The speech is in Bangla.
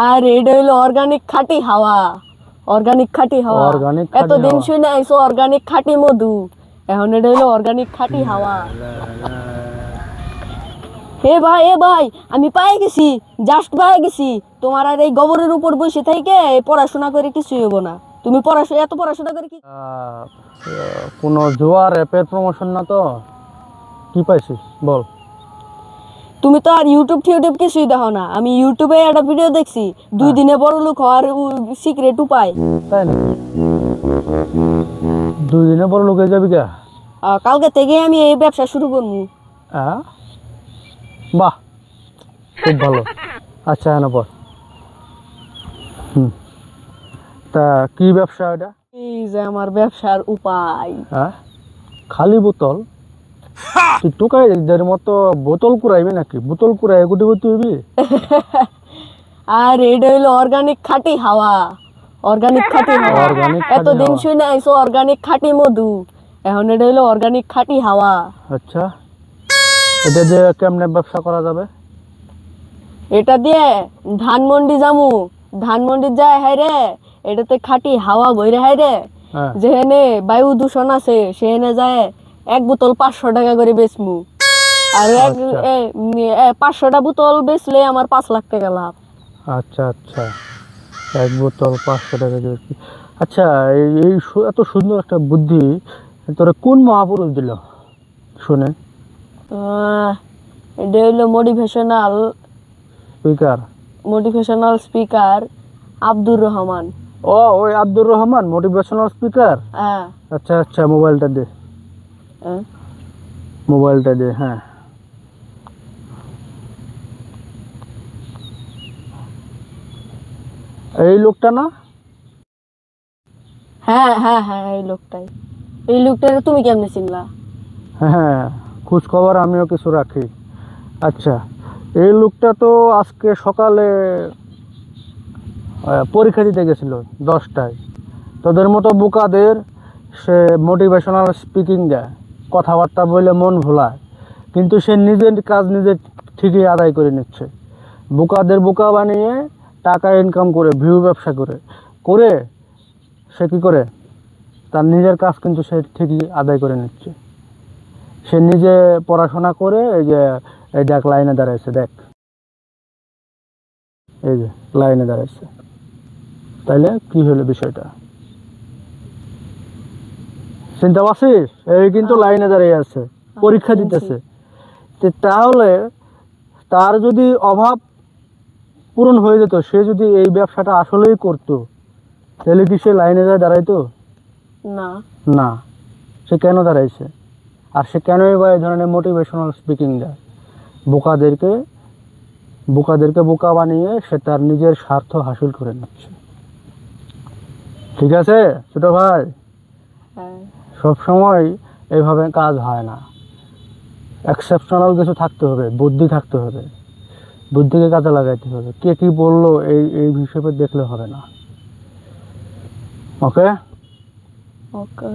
আর এটা হইলো অর্গানিক খাঁটি হাওয়া। অর্গানিক খাঁটি হাওয়া। অর্গানিক খাঁটি এতদিন হাওয়া। শুনে আইসো অর্গানিক খাঁটি মধু, এখন এটা হইলো অর্গানিক খাঁটি হাওয়া। এ ভাই আমি পাই গেছি, জাস্ট পাই গেছি। তোমার আর এই গোবরের উপর বসে থেকে পড়াশোনা করে কিছুই হবো না। তুমি এত পড়াশোনা করে কি? কোনো জোয়ার অ্যাপের প্রমোশন না তো? কি পাইছিস বল। তুমি তো আর ইউটিউব কিছুই দেখো না। আমি ইউটিউবে একটা ভিডিও দেখছি, 2 দিনে বড় লোক হওয়ার সিক্রেট উপায়। তাই নাকি? 2 দিনে বড় লোক হয়ে যাবি কে? কালকে থেকে আমি এই ব্যবসা শুরু করবো। হ্যাঁ, বাহ, খুব ভালো। আচ্ছা, এনে পর। তা কি ব্যবসা এটা? এই যে আমার ব্যবসার উপায়। হ্যাঁ, খালি বোতল? তুই টোকাইদের মতো বোতল কুড়াইবি নাকি? বোতল কুড়াই গুটি গুটি হইবি? আর এটা হইলো অর্গানিক খাঁটি হাওয়া। অর্গানিক খাঁটি হাওয়া। অর্গানিক খাঁটি এতদিন হাওয়া। শুনে আইসো অর্গানিক খাঁটি মধু, এখন এটা হইলো অর্গানিক খাঁটি হাওয়া। আচ্ছা, এটা দিয়ে কেমনে ব্যবসা করা যাবে? এটা দিয়ে ধানমন্ডি যামু, ধানমন্ডি যায় হাই রে, এটাতে খাঁটি হাওয়া বইরে হাই রে। হ্যাঁ, যেখানে বায়ু দূষণ আছে সেখানে যায় 1 বোতল 500 টাকা করে বেচমু। আর আচ্ছা। 500টা বোতল বেচলে আমার 5 লাখ টাকা লাভ। আচ্ছা আচ্ছা, 1 বোতল 500 টাকা দিয়ে। আচ্ছা, এত সুন্দর একটা বুদ্ধি তোরা কোন মহাপুরুষ দিল শুনে? এটা হইলো মোটিভেশনাল স্পিকার আব্দুর রহমান। ও, ওই আব্দুর রহমান মোটিভেশনাল স্পিকার। হ্যাঁ। আচ্ছা আচ্ছা, মোবাইলটা দে, হ্যাঁ। মোবাইলটা দে। হ্যাঁ, এই লোকটা না? হ্যাঁ হ্যাঁ হ্যাঁ, এই লোকটারে তুমি কেমনে চিনলা? হ্যাঁ, খোঁজ খবর আমিও কিছু রাখি। আচ্ছা, এই লোকটা তো আজকে সকালে পরীক্ষা দিতে গেছিল 10টায়। তোদের মতো বোকাদের সে মোটিভেশনাল স্পিকিং দেয়, কথাবার্তা বলে মন ভোলায়, কিন্তু সে নিজের কাজ নিজে ঠিকই আদায় করে নিচ্ছে। বোকাদের বোকা বানিয়ে টাকা ইনকাম করে, ভিউ ব্যবসা করে করে সে কী করে, তার নিজের কাজ কিন্তু সে ঠিকই আদায় করে নিচ্ছে। সে নিজে পড়াশোনা করে এই দেখ লাইনে দাঁড়াইছে, দেখ এই যে লাইনে দাঁড়াইছে। তাইলে কি হলো বিষয়টা? চিন্তা পাচ্ছিস? এই কিন্তু লাইনে দাঁড়িয়ে আছে, পরীক্ষা দিতেছে। তাহলে তার যদি অভাব পূরণ হয়ে যেত, সে যদি এই ব্যবসাটা আসলেই করতো, তাহলে কি সে লাইনে দাঁড়াইতো? না। না। সে কেন দাঁড়াইছে? আর সে কেনই বা এই ধরনের মোটিভেশনাল স্পিকিং দেয়? বোকাদেরকে বোকা বানিয়ে সে তার নিজের স্বার্থ হাসিল করে নিচ্ছে। ঠিক আছে ছোট ভাই, সব সময় এইভাবে কাজ হয় না। এক্সেপশনাল কিছু থাকতে হবে, বুদ্ধি থাকতে হবে, বুদ্ধিকে কাজে লাগাইতে হবে। কে কি বললো এই হিসেবে দেখলে হবে না। ওকে ওকে।